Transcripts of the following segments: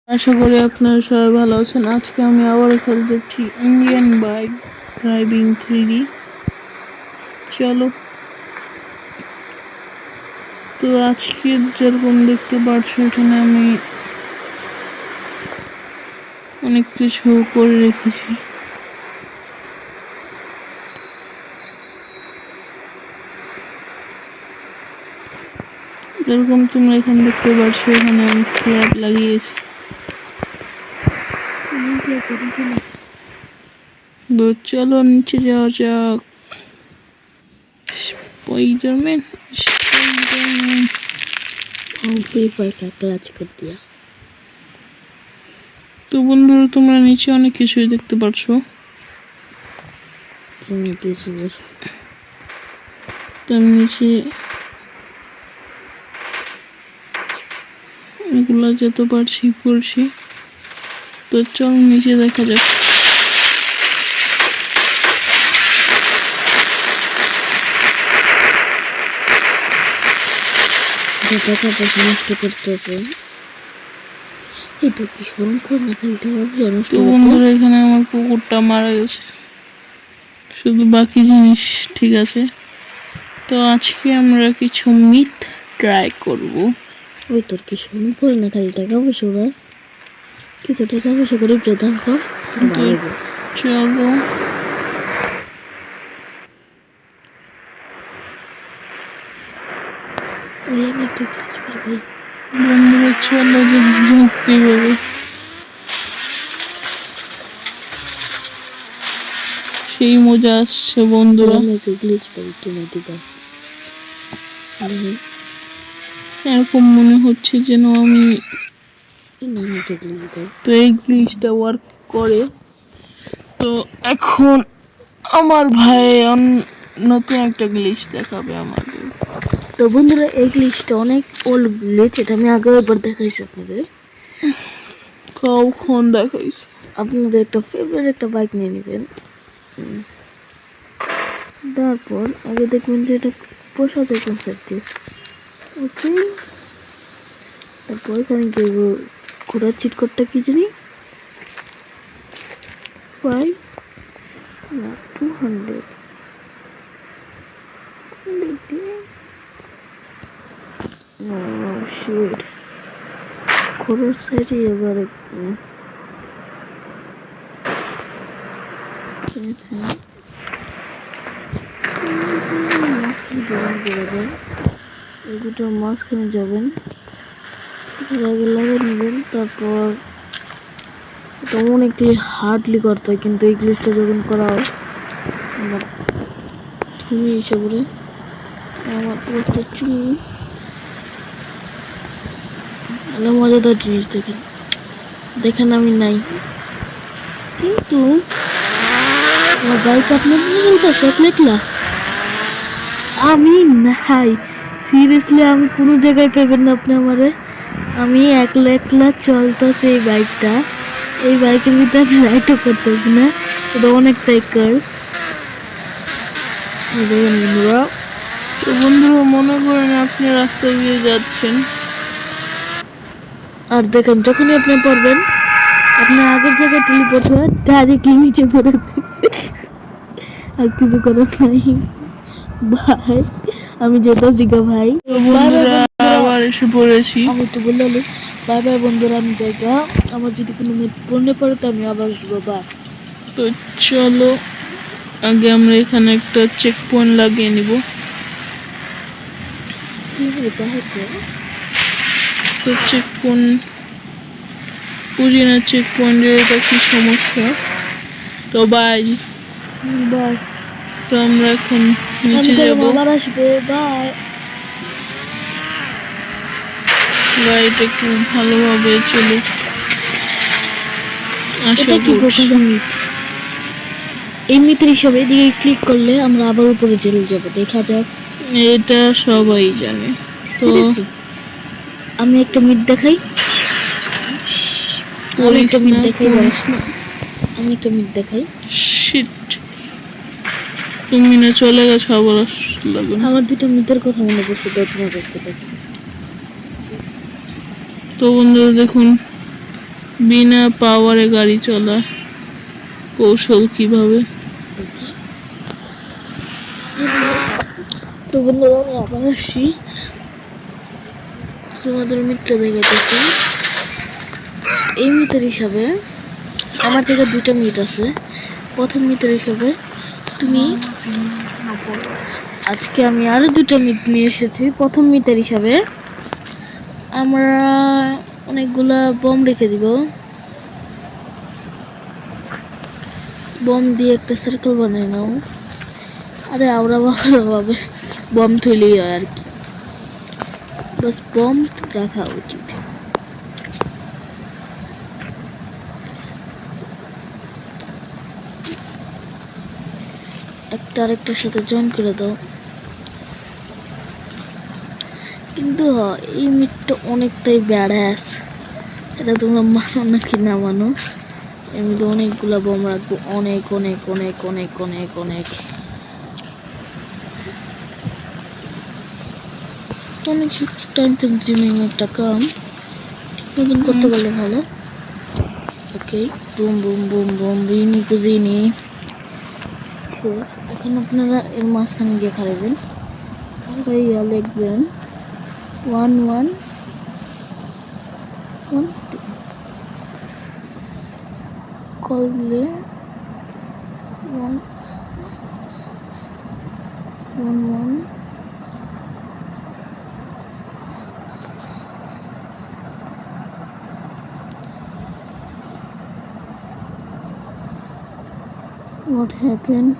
আশা করি আপনারা সবাই ভালো আছেন। আজকে আমি আবারও খেলতে যাচ্ছি ইন্ডিয়ান বাইক ড্রাইভিং 3D। চলো, তো আজকে যেরকম দেখতে পাচ্ছি এখানে আমি অনেক কিছু করে রেখেছি। যেরকম তোমরা এখানে দেখতে পাচ্ছ, এখানে আমি স্ল্যাব লাগিয়েছি। তো চলো নিচে যাওয়া যাক। স্পাইডারম্যান फ्री फायर का क्लच कर दिया। তো বন্ধুরা, তোমরা নিচে অনেক কিছুই দেখতে পাচ্ছ। তো আমি নিচে এগুলো যেতে পারছি করছি। তো চল নিচে দেখা যাক। টাকা পয়সা নষ্ট করতেছে, এটা কি শরম করে না? খালি টাকা পয়সা নষ্ট। তো বন্ধুরা, এখানে আমার কুকুরটা মারা গেছে, শুধু বাকি জিনিস ঠিক আছে। তো আজকে আমরা কিছু মিথ ট্রাই করব। ওই তোর কি শরম করে না? খালি টাকা পয়সা বাস, কিছু টাকা পয়সা করে প্রদান কর। চলো, বন্ধুরা চলো যে ঢুকতে হবে। সেই মজা আসছে বন্ধুরা। এরকম মনে হচ্ছে যেন আমি, তো এই গ্লিচটা ওয়ার্ক করে। তো এখন আমার ভাই নতুন একটা গ্লিচ দেখাবে আমাদের। তো বন্ধুরা, এই গ্লিচটা অনেক ওল্ড গ্লিচ, এটা আমি আগে একবার দেখাইছি আপনাদের। কখন দেখাইছি? আপনাদের একটা ফেভারিট একটা বাইক নিয়ে নেবেন, তারপর আগে দেখবেন যে এটা পোষা যায় কোন সাইড দিয়ে। ওকে, তারপর এখানে যে ঘোড়ার চিটকটটা কি জানি 5 না 200 শিট ঘোড়ার সাইডে এবার এই দুটোর মাঝখানে যাবেন, আগে লাগিয়ে নেবেন। তারপর এটা অনেকটি হার্ডলি করতে হয়, কিন্তু এই গ্লিচটা যখন করা হয় আমার তুমি হিসাবে আমার একটা চুল মজাদার জিনিস দেখেন দেখেন আমি নাই, কিন্তু আমার বাইক আপনার বলতেছে দেখলা আমি নাই। সিরিয়াসলি আমি কোনো জায়গায় পাবেন না আপনি আমারে। আমি একলা একলা চলতেছে এই বাইকটা, এই বাইকের ভিতরে আমি রাইডও করতেছি না, এটা অনেকটাই কার্স। বন্ধুরা, তো বন্ধুরা মনে করেন আপনি রাস্তায় দিয়ে যাচ্ছেন, আর দেখেন যখনই আপনি পড়বেন আপনার আগের জায়গায় টেলিপোর্ট হয়ে ডাইরেক্টলি নিচে পড়ে আর কিছু করার নাই। ভাই আমি যেতেছি গা ভাই, আবার এসে পড়েছি। আমি তো বললাম বাই বাই বন্ধুরা, আমি জায়গা আমার যদি কোনো মনে পড়ে তো আমি আবার আসবো। বাই। তো চলো আগে আমরা এখানে একটা চেক পয়েন্ট লাগিয়ে নিব। তো চেক পয়েন্ট বুঝি না, চেক পয়েন্টের এটা কি সমস্যা। তো বাই বাই, তো আমরা এখন নিচে যাব। আবার আসবো। বাই। গাড়িটা একটু ভালোভাবে চলে আশা করছি। এই মিটার হিসাবে দিকে ক্লিক করলে আমরা আবার উপরে চলে যাব, দেখা যাক। এটা সবাই জানে। তো আমি একটা মিট দেখাই, আমি একটা মিট দেখাই। শিট, তুমি না চলে গেছো, আবার আসলে আমার দুটো মিটার কথা মনে পড়ছে, তোমাদেরকে দেখেন। তো বন্ধুরা দেখুন, বিনা পাওয়ারে গাড়ি চলা কৌশল কিভাবে? তো বন্ধুরা আমি আবার আসছি তোমাদের মিত্র দেখাতেছি। এই মিটার হিসাবে আমার থেকে 2টা মিট আছে। প্রথম মিটার হিসাবে তুমি আজকে আমি আরো 2টা মিট নিয়ে এসেছি। প্রথম মিটার হিসাবে আমরা অনেকগুলা বম রেখে দিব। বম দিয়ে একটা সার্কেল বানিয়ে নাও। আরে আওড়া ভাবে বম তুলেই হয় আর কি, বাস বম রাখা উচিত। একটা আরেকটার সাথে জয়েন করে দাও। কিন্তু এই মিটটা অনেকটাই ব্যাডাস, এটা তোমরা মানো নাকি না মানো। আমি তো অনেকগুলা বম রাখবো, অনেক অনেক অনেক অনেক অনেক অনেক অনেক টাইম কনজিউমিং একটা কাম, নতুন করতে পারলে ভালো। ওকে, বুম বুম বুম বুম বিনি কুজিনি। এখন আপনারা এর মাঝখানে গিয়ে খারাইবেন, খারাইয়া লিখবেন 1 1 1 2 কল দিলে 1 1 1 What happened?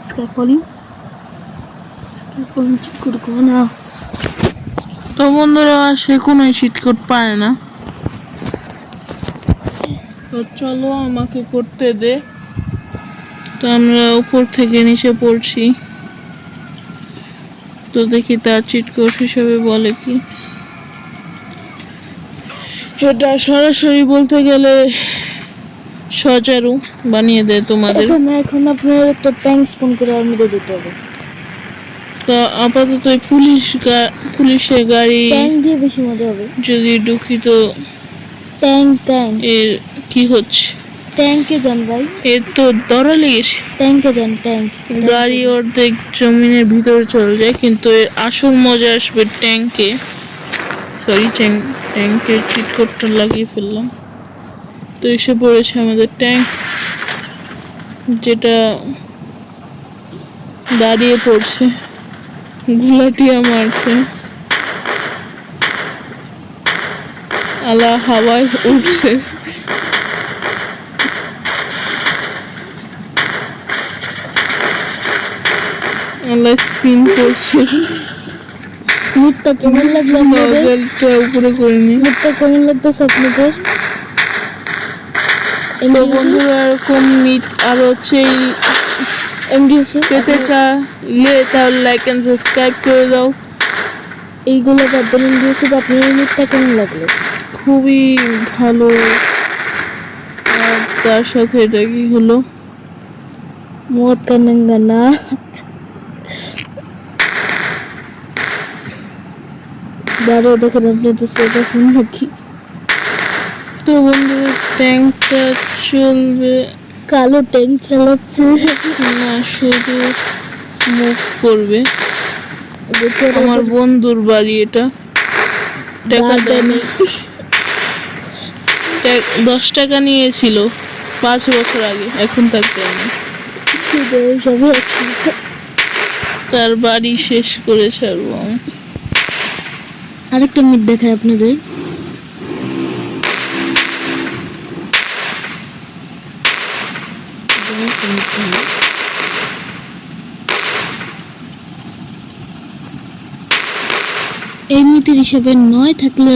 Scaffolding ঠিক করে করো না। তো বন্ধুরা সে কোনো চিটকোট পারে না, তো চলো আমাকে করতে দে। তো আমরা উপর থেকে নিচে পড়ছি, তো দেখি তার চিটকোট হিসেবে বলে কি। এটা সরাসরি বলতে গেলে সজারু বানিয়ে দেয় তোমাদের। এখন আপনার একটা ট্যাঙ্ক স্পন করে আর মধ্যে যেতে হবে। তো আপাতত পুলিশের গাড়ি ট্যাঙ্ক দিয়ে বেশি মজা হবে। যদি ঢুকি তো ট্যাঙ্ক এর কি হচ্ছে? ট্যাঙ্কে যান ভাই, এর তো দরালির ট্যাঙ্কে যান। ট্যাঙ্ক গাড়ি অর্ধেক জমিনের ভিতরে চলে যায়, কিন্তু এর আসল মজা আসবে ট্যাঙ্কে। সরি, ট্যাঙ্কের চিটকোটটা লাগিয়ে ফেললাম। তো এসে পড়েছে আমাদের ট্যাঙ্ক, যেটা দাঁড়িয়ে পড়ছে, গুলাটিয়া মারছে, আলা হাওয়ায় উঠছে। আলা স্পিন করছে। মুডটা কেমন লাগলো আপনাদের? নজলটা উপরে করে নি। মুডটা কেমন লাগতেছে আপনাদের? তো বন্ধুরা এরকম মিট আর হচ্ছে এমডিএসি পেতে চাইলে তাহলে লাইক এন্ড সাবস্ক্রাইব করে দাও। এইগুলো বাদল এমডিএসি বা আপনার মিটটা কেমন লাগলো? খুবই ভালো। আর তার সাথে এটা কি হলো? মদ কানাঙ্গানা দাঁড়ো, দেখেন আপনি তো সেটা শুনলো কি। তো বন্ধুরা ট্যাঙ্কটা চলবে, কালো ট্যাঙ্ক চালাচ্ছে না শুধু মুভ করবে। আমার বন্ধুর বাড়ি এটা, টাকা দেয়নি। 10 টাকা নিয়েছিল 5 বছর আগে, এখন তার দেয়নি। তার বাড়ি শেষ করে ছাড়বো। আরেকটা মিট দেখায় আপনাদের। এই মিটের হিসাবে 9 থাকলে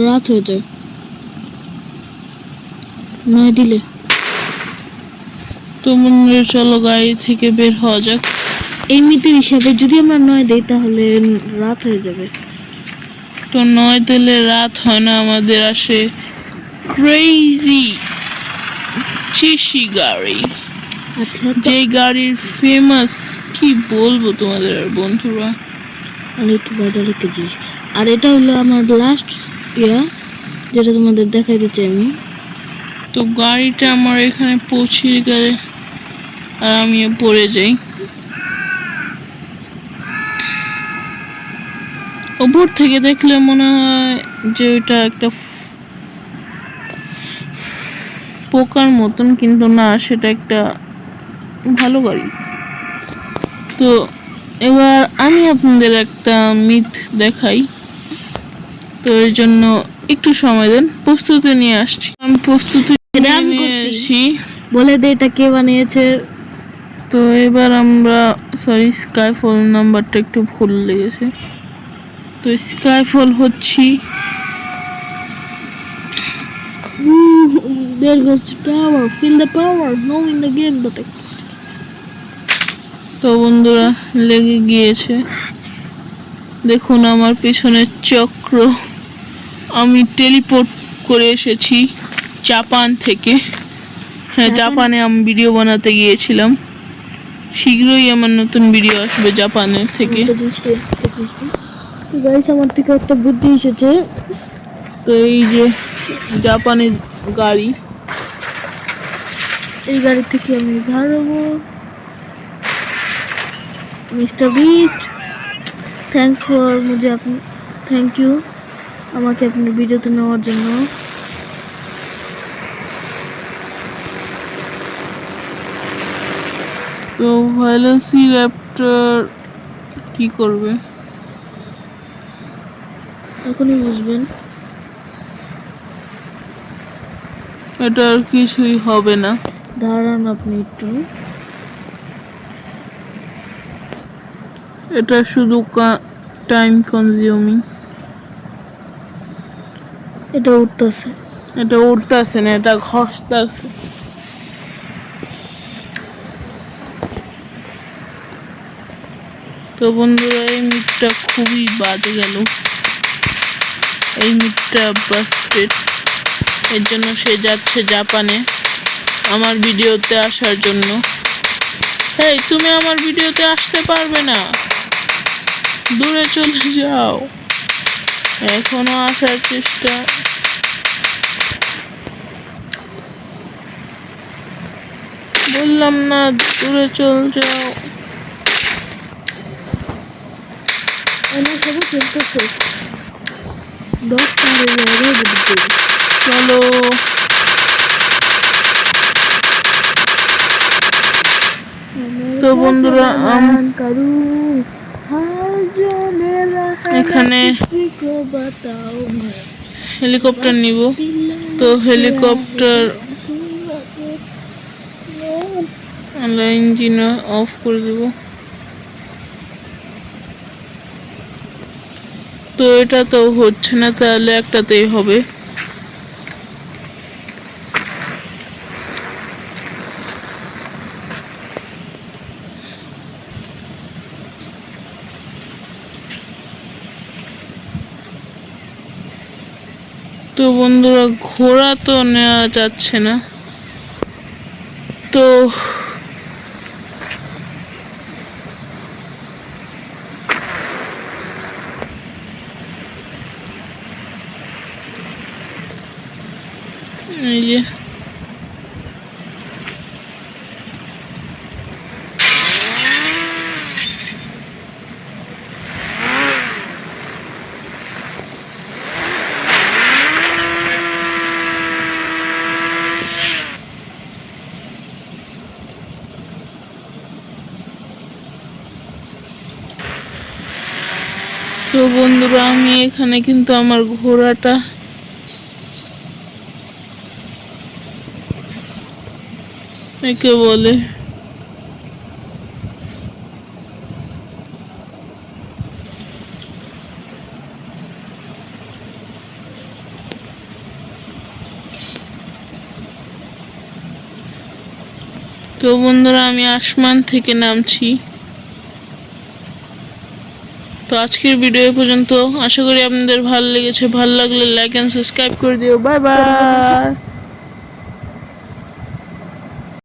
রাত হয়ে যায়, 9 দিলে। তো মনে চলো গাড়ি থেকে বের হওয়া যাক। এই মিটের হিসাবে যদি আমরা 9 দেই তাহলে রাত হয়ে যাবে। তো 9 তেলে রাত হয় না, আমাদের আসে ক্রেজি চিশি গাড়ি। আচ্ছা, যে গাড়ির ফেমাস কি বলবো তোমাদের আর বন্ধুরা। আমি একটু বাজার রেখেছি। আর এটা হলো আমার লাস্ট যেটা তোমাদের দেখাইতে চাই আমি। তো গাড়িটা আমার এখানে পৌঁছে গেলে আর আমিও পড়ে যাই। উপর থেকে দেখলে মনে হয় যে ওইটা একটা পোকার মতন, কিন্তু না, সেটা একটা ভালো গাড়ি। তো এবার আমি আপনাদের একটা মিথ দেখাই, তো এর জন্য একটু সময় দেন, প্রস্তুতি নিয়ে আসছি। আমি প্রস্তুতি নিয়ে আসছি। বলে দে এটা কে বানিয়েছে। তো এবার আমরা স্কাইফল নাম্বারটা একটু ভুল লেগেছে। তো স্কাইফল হচ্ছি। There goes the power. Feel the power. No in the game, but তো বন্ধুরা লেগে গিয়েছে, দেখুন আমার পিছনের চক্র। আমি টেলিপোর্ট করে এসেছি জাপান থেকে। হ্যাঁ, জাপানে আমি ভিডিও বানাতে গিয়েছিলাম। শীঘ্রই আমার নতুন ভিডিও আসবে জাপানের থেকে। তো গাইস, আমার থেকে একটা বুদ্ধি এসেছে। তো এই যে জাপানের গাড়ি, এই গাড়ি থেকে আমি ভাড়বো। মিস্টার বিস্ট, থ্যাঙ্কস ফর মুঝে আপনি, থ্যাংক ইউ আমাকে আপনার ভিডিওতে নেওয়ার জন্য। তো ভ্যালোসি র্যাপ্টর কি করবে এখনই বুঝবেন। এটা আর কিছুই হবে না। দাঁড়ান আপনি একটু। এটা শুধু টাইম কনজিউমিং। এটা উঠতেছে। এটা উঠতেছে না, এটা ঘষতেছে। তো বন্ধুরা, এই মিটটা খুবই বাজে গেল। এই মিটটা বাস্টেড। এর জন্য সে যাচ্ছে জাপানে আমার ভিডিওতে আসার জন্য। এই, তুমি আমার ভিডিওতে আসতে পারবে না, দূরে চলে যাও। এখনো আসার চেষ্টা। বললাম না, দূরে চলে যাও। আমার সবাই চলতেছে 10 পারে যাবে। চলো। তো বন্ধুরা, এখানে হেলিকপ্টার নিব। তো হেলিকপ্টার ইঞ্জিন অফ করে দেব। তো এটা তো হচ্ছে না, তাহলে একটাতেই হবে। তো বন্ধুরা, ঘোড়া তো নেওয়া যাচ্ছে না। তো এই যে তো বন্ধুরা, আমি এখানে কিন্তু আমার ঘোড়াটা একে বলে তো বন্ধুরা, আমি আসমান থেকে নামছি। তো আজকের ভিডিও এ পর্যন্ত। আশা করি আপনাদের ভালো লেগেছে। ভালো লাগলে লাইক এন্ড সাবস্ক্রাইব করে দিও। Bye bye.